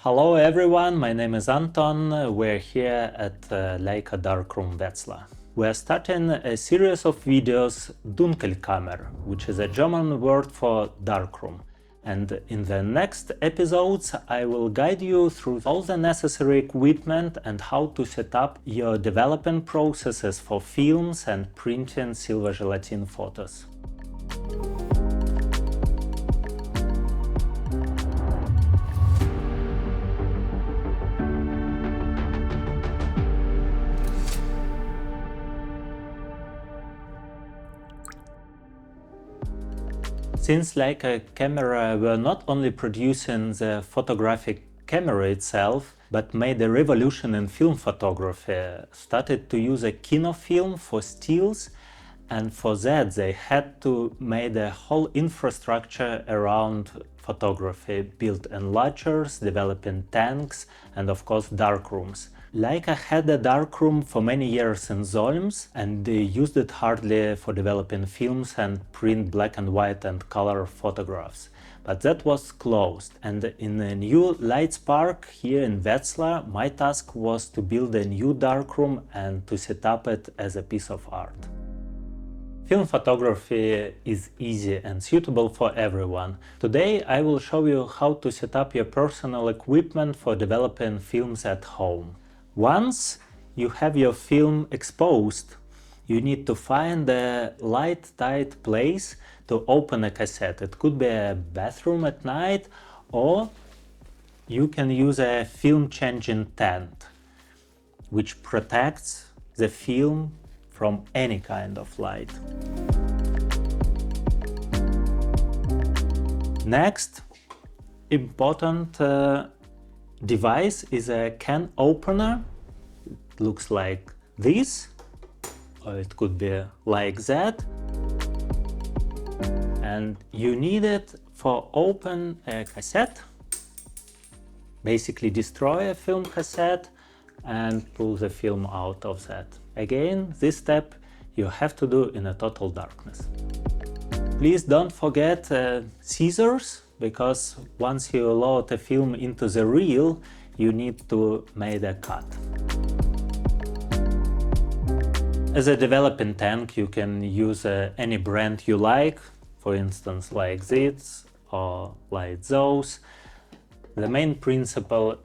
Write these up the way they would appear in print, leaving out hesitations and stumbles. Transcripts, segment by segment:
Hello everyone, my name is Anton. We're here at Leica Darkroom Wetzlar. We're starting a series of videos Dunkelkammer, which is a German word for darkroom. And in the next episodes I will guide you through all the necessary equipment and how to set up your development processes for films and printing silver gelatin photos. Since Leica camera were not only producing the photographic camera itself, but made a revolution in film photography, started to use a kinofilm for stills, and for that they had to make a whole infrastructure around photography, build enlargers, developing tanks, and of course darkrooms. Leica had a darkroom for many years in Solms, and they used it hardly for developing films and print black and white and color photographs. But that was closed, and in a new Lights Park here in Wetzlar, my task was to build a new darkroom and to set up it as a piece of art. Film photography is easy and suitable for everyone. Today I will show you how to set up your personal equipment for developing films at home. Once you have your film exposed, you need to find a light, tight place to open a cassette. It could be a bathroom at night, or you can use a film changing tent, which protects the film from any kind of light. Next important device is a can opener. It looks like this, or it could be like that, and you need it for open a cassette, basically destroy a film cassette and pull the film out of that. Again, this step you have to do in a total darkness. Please don't forget scissors, because once you load a film into the reel, you need to make a cut. As a developing tank, you can use any brand you like, for instance like this or like those. The main principle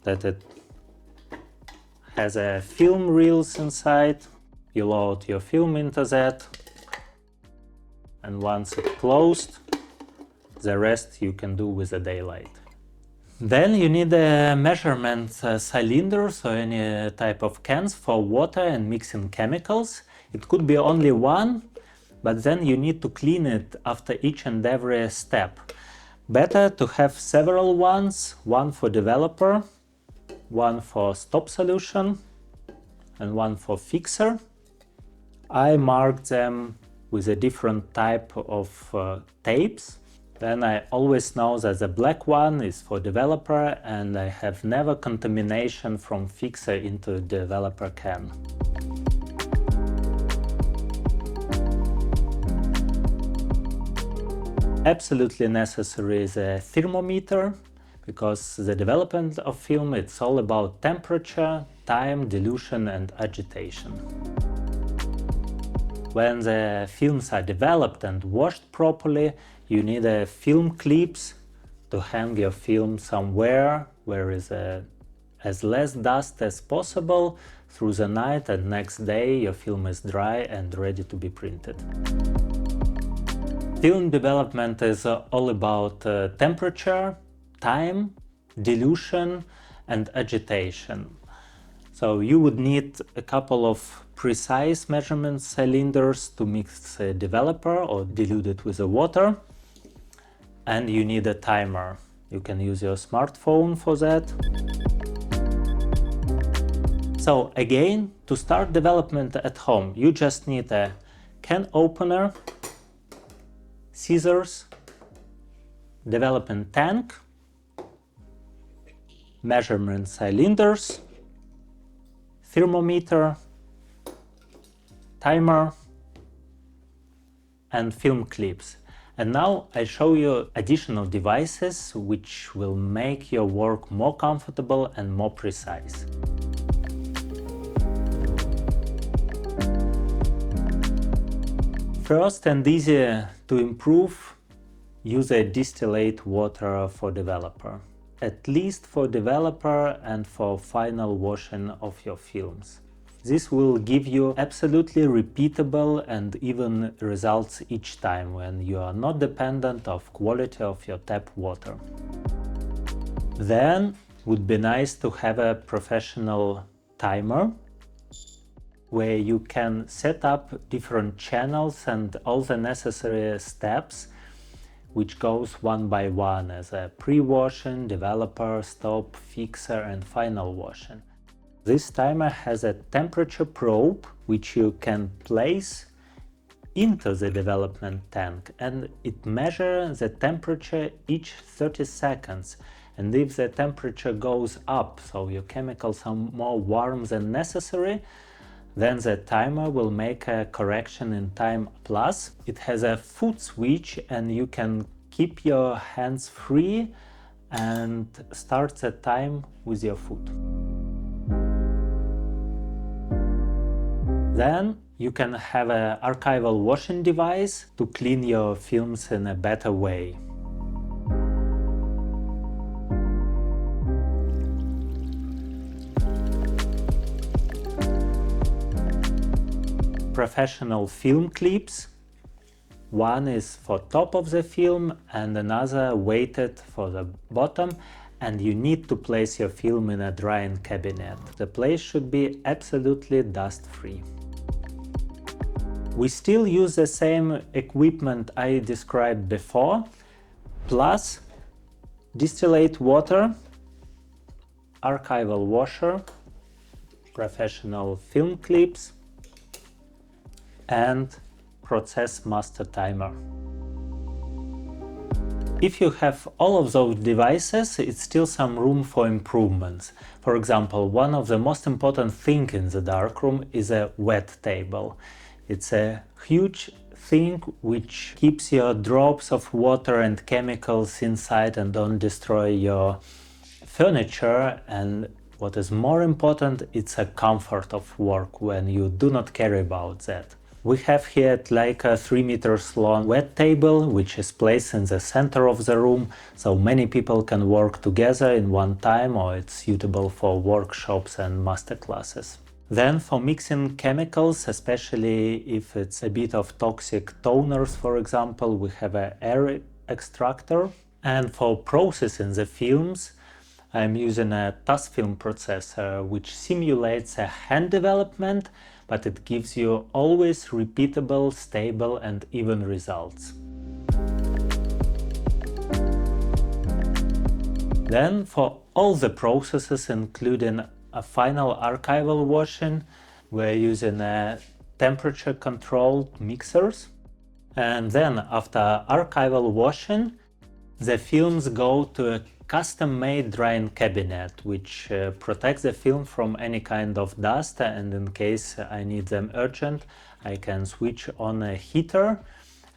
that it has a film reels inside. You load your film into that, and once it's closed, the rest you can do with the daylight. Then you need measurement cylinders or any type of cans for water and mixing chemicals. It could be only one, but then you need to clean it after each and every step. Better to have several ones, one for developer, one for stop solution, and one for fixer. I marked them with a different type of tapes. Then I always know that the black one is for developer, and I have never contamination from fixer into developer can. Absolutely necessary is a thermometer, because the development of film, it's all about temperature, time, dilution and agitation. When the films are developed and washed properly, you need film clips to hang your film somewhere where is as less dust as possible through the night, and next day your film is dry and ready to be printed. Film development is all about temperature, time, dilution and agitation. So you would need a couple of precise measurement cylinders to mix a developer or dilute it with the water, and you need a timer. You can use your smartphone for that. So again, to start development at home, you just need a can opener, scissors, development tank, measurement cylinders, thermometer, timer, and film clips. And now I show you additional devices which will make your work more comfortable and more precise. First, and easy to improve, use a distillate water for developer. At least for developer and for final washing of your films. This will give you absolutely repeatable and even results each time when you are not dependent of quality of your tap water. Then would be nice to have a professional timer where you can set up different channels and all the necessary steps, which goes one by one as a pre-washing, developer, stop, fixer and final washing. This timer has a temperature probe which you can place into the development tank, and it measures the temperature each 30 seconds. And if the temperature goes up, so your chemicals are more warm than necessary, then the timer will make a correction in time. Plus, it has a foot switch and you can keep your hands free and start the time with your foot. Then you can have an archival washing device to clean your films in a better way. Professional film clips. One is for top of the film and another weighted for the bottom, and you need to place your film in a drying cabinet. The place should be absolutely dust-free. We still use the same equipment I described before, plus distillate water, archival washer, professional film clips, and process master timer. If you have all of those devices, it's still some room for improvements. For example, one of the most important things in the darkroom is a wet table. It's a huge thing which keeps your drops of water and chemicals inside and don't destroy your furniture. And what is more important, it's a comfort of work when you do not care about that. We have here at Leica 3 meters long wet table, which is placed in the center of the room, so many people can work together in one time, or it's suitable for workshops and masterclasses. Then for mixing chemicals, especially if it's a bit of toxic toners, for example, we have an air extractor. And for processing the films, I'm using a TAS film processor, which simulates a hand development, but it gives you always repeatable, stable and even results. Then for all the processes, including a final archival washing, we're using a temperature controlled mixers. And then after archival washing, the films go to a custom-made drying cabinet, which protects the film from any kind of dust, and in case I need them urgent, I can switch on a heater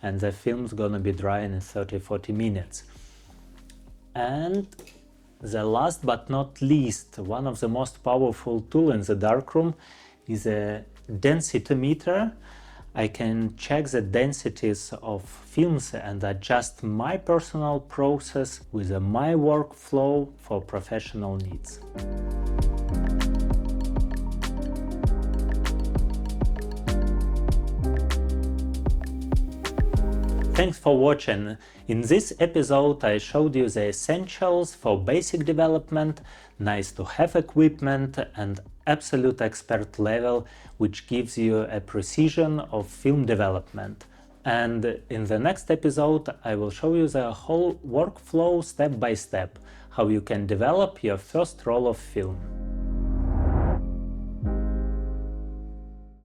and the film's gonna be drying in 30-40 minutes. And the last but not least, one of the most powerful tools in the darkroom is a densitometer. I can check the densities of films and adjust my personal process with my workflow for professional needs. Thanks for watching. In this episode I showed you the essentials for basic development, nice to have equipment and absolute expert level, which gives you a precision of film development. And in the next episode I will show you the whole workflow step by step, how you can develop your first roll of film.